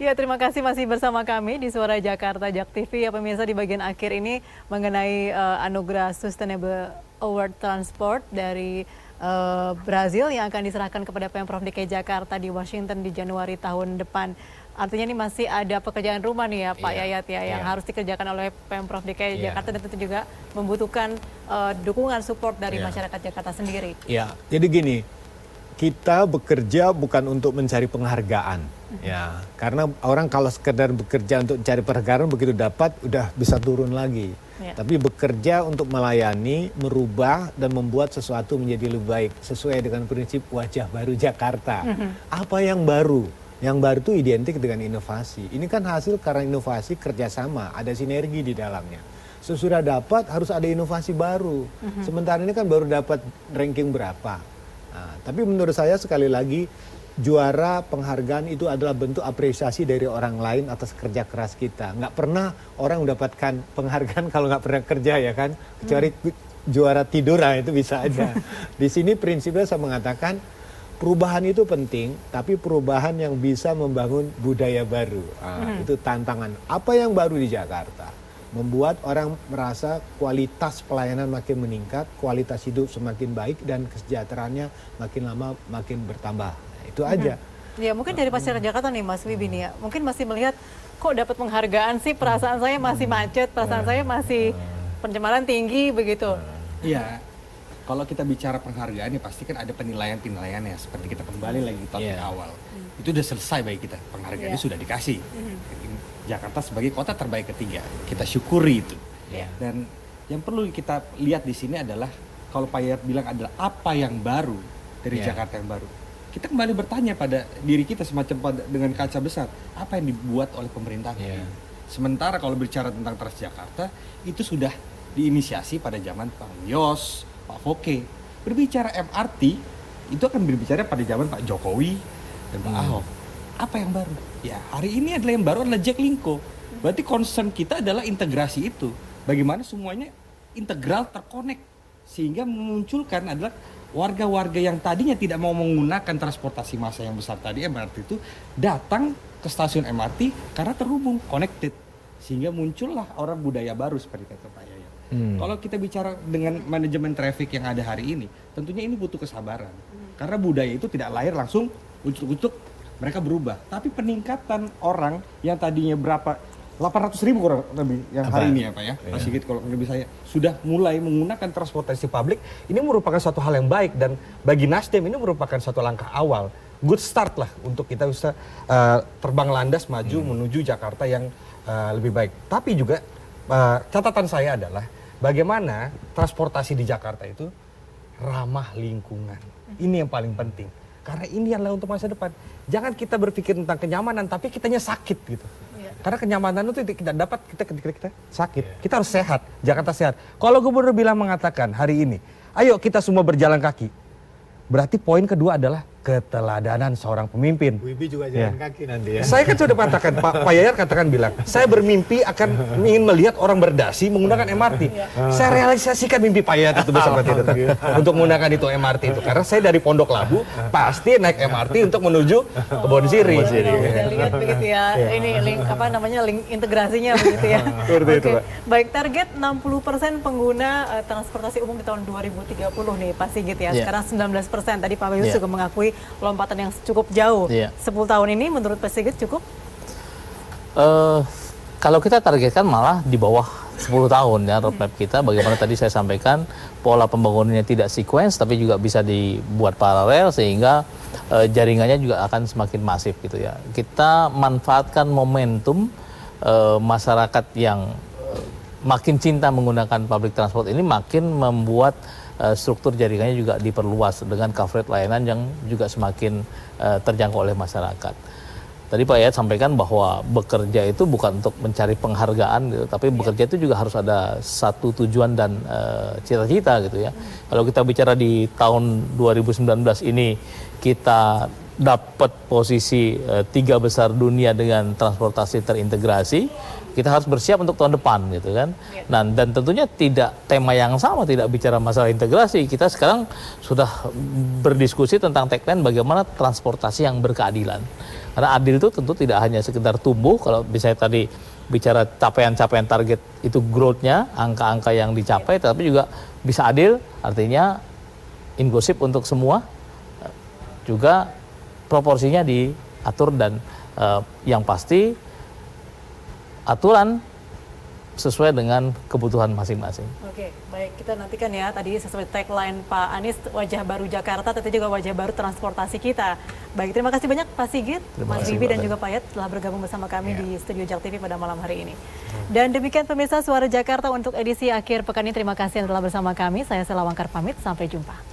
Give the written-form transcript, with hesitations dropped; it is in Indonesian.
Ya, terima kasih masih bersama kami di Suara Jakarta Jak TV. Ya pemirsa, di bagian akhir ini mengenai anugerah Sustainable Award Transport dari Brazil yang akan diserahkan kepada Pemprov DKI Jakarta di Washington di Januari tahun depan. Artinya ini masih ada pekerjaan rumah nih ya Pak Yayat ya, yang harus dikerjakan oleh Pemprov DKI Jakarta dan tentu juga membutuhkan dukungan support dari masyarakat Jakarta sendiri. Ya, jadi gini, kita bekerja bukan untuk mencari penghargaan, ya, karena orang kalau sekedar bekerja untuk mencari penghargaan begitu dapat udah bisa turun lagi. Tapi bekerja untuk melayani, merubah dan membuat sesuatu menjadi lebih baik sesuai dengan prinsip wajah baru Jakarta. Apa yang baru? Yang baru itu identik dengan inovasi. Ini kan hasil karena inovasi kerjasama, ada sinergi di dalamnya. Sesudah dapat harus ada inovasi baru. Sementara ini kan baru dapat ranking berapa. Nah, tapi menurut saya sekali lagi juara penghargaan itu adalah bentuk apresiasi dari orang lain atas kerja keras kita. Nggak pernah orang mendapatkan penghargaan kalau nggak pernah kerja ya kan, kecuali juara tidur itu bisa aja. Di sini prinsipnya saya mengatakan perubahan itu penting, tapi perubahan yang bisa membangun budaya baru. Itu tantangan. Apa yang baru di Jakarta? Membuat orang merasa kualitas pelayanan makin meningkat, kualitas hidup semakin baik, dan kesejahteraannya makin lama makin bertambah. Itu aja. Ya mungkin dari masyarakat Jakarta nih Mas Wibi nih ya, mungkin masih melihat kok dapat penghargaan sih, perasaan saya masih macet, perasaan saya masih pencemaran tinggi begitu. Iya, kalau kita bicara penghargaan ya pasti kan ada penilaian-penilaian ya, seperti kita kembali lagi di topik awal. Itu udah selesai bagi kita, penghargaannya sudah dikasih. Jakarta sebagai kota terbaik ketiga, kita syukuri itu. Dan yang perlu kita lihat di sini adalah kalau Pak Yayat bilang adalah apa yang baru dari Jakarta yang baru. Kita kembali bertanya pada diri kita semacam dengan kaca besar, apa yang dibuat oleh pemerintah ini. Sementara kalau bicara tentang Transjakarta, itu sudah diinisiasi pada zaman Pak Yos, Pak Foke. Berbicara MRT, itu akan berbicara pada zaman Pak Jokowi dan Pak Ahok. Apa yang baru? Ya, hari ini adalah yang baru adalah Jaklingko. Berarti concern kita adalah integrasi itu. Bagaimana semuanya integral terkonek sehingga memunculkan adalah warga-warga yang tadinya tidak mau menggunakan transportasi massa yang besar tadi MRT itu datang ke stasiun MRT karena terhubung, connected. Sehingga muncullah orang budaya baru seperti kata Pak Yayat. Kalau kita bicara dengan manajemen traffic yang ada hari ini, tentunya ini butuh kesabaran. Karena budaya itu tidak lahir langsung ucuk-ucuk mereka berubah. Tapi peningkatan orang yang tadinya berapa 800.000 kurang lebih yang hari ini ya Pak ya, Pak Sigit kalau lebih saya sudah mulai menggunakan transportasi publik, ini merupakan suatu hal yang baik dan bagi Nasdem ini merupakan suatu langkah awal, good start lah untuk kita bisa terbang landas maju menuju Jakarta yang lebih baik. Tapi juga catatan saya adalah bagaimana transportasi di Jakarta itu ramah lingkungan. Ini yang paling penting. Karena ini adalah untuk masa depan. Jangan kita berpikir tentang kenyamanan, tapi kitanya sakit gitu. Karena kenyamanan itu tidak dapat ketika kita sakit. Kita harus sehat, Jakarta sehat. Kalau gubernur bilang mengatakan hari ini, ayo kita semua berjalan kaki. Berarti poin kedua adalah keteladanan seorang pemimpin. Wibi juga jalan kaki nanti ya. Saya kan sudah mengatakan, Pak Yayat katakan bilang, saya bermimpi akan ingin melihat orang berdasi menggunakan MRT. Saya realisasikan mimpi Pak Yayat itu seperti itu. Untuk menggunakan itu MRT itu. Karena saya dari Pondok Labu, pasti naik MRT untuk menuju Kebon Siri. Kita lihat begitu ya, ini link integrasinya begitu ya. Oke. Baik, target 60% pengguna transportasi umum di tahun 2030 nih Pak Sigit ya. Sekarang 19%. Tadi Pak Bayu juga mengakui lompatan yang cukup jauh. 10 tahun ini menurut Pak Sigit cukup? Kalau kita targetkan malah di bawah 10 tahun ya roadmap kita. Bagaimana tadi saya sampaikan pola pembangunannya tidak sequence tapi juga bisa dibuat paralel sehingga jaringannya juga akan semakin masif gitu ya. Kita manfaatkan momentum masyarakat yang makin cinta menggunakan public transport ini makin membuat struktur jaringannya juga diperluas dengan coverage layanan yang juga semakin terjangkau oleh masyarakat. Tadi Pak Yayat sampaikan bahwa bekerja itu bukan untuk mencari penghargaan gitu, tapi bekerja itu juga harus ada satu tujuan dan cita-cita gitu ya. Kalau kita bicara di tahun 2019 ini kita dapat posisi 3 besar dunia dengan transportasi terintegrasi, kita harus bersiap untuk tahun depan gitu kan. Nah, dan tentunya tidak tema yang sama, tidak bicara masalah integrasi. Kita sekarang sudah berdiskusi tentang tagline bagaimana transportasi yang berkeadilan. Karena adil itu tentu tidak hanya sekedar tumbuh, kalau misalnya tadi bicara capaian-capaian target itu growth-nya, angka-angka yang dicapai, tapi juga bisa adil, artinya inklusif untuk semua, juga proporsinya diatur dan yang pasti aturan sesuai dengan kebutuhan masing-masing. Oke, baik, kita nantikan ya tadi sesuai tagline Pak Anies, wajah baru Jakarta, tentu juga wajah baru transportasi kita. Baik, terima kasih banyak Pak Sigit, Mas Bibi dan juga Pak Yat telah bergabung bersama kami di Studio Jak TV pada malam hari ini. Dan demikian pemirsa Suara Jakarta untuk edisi akhir pekan ini. Terima kasih yang telah bersama kami. Saya Sela Wangkar pamit, sampai jumpa.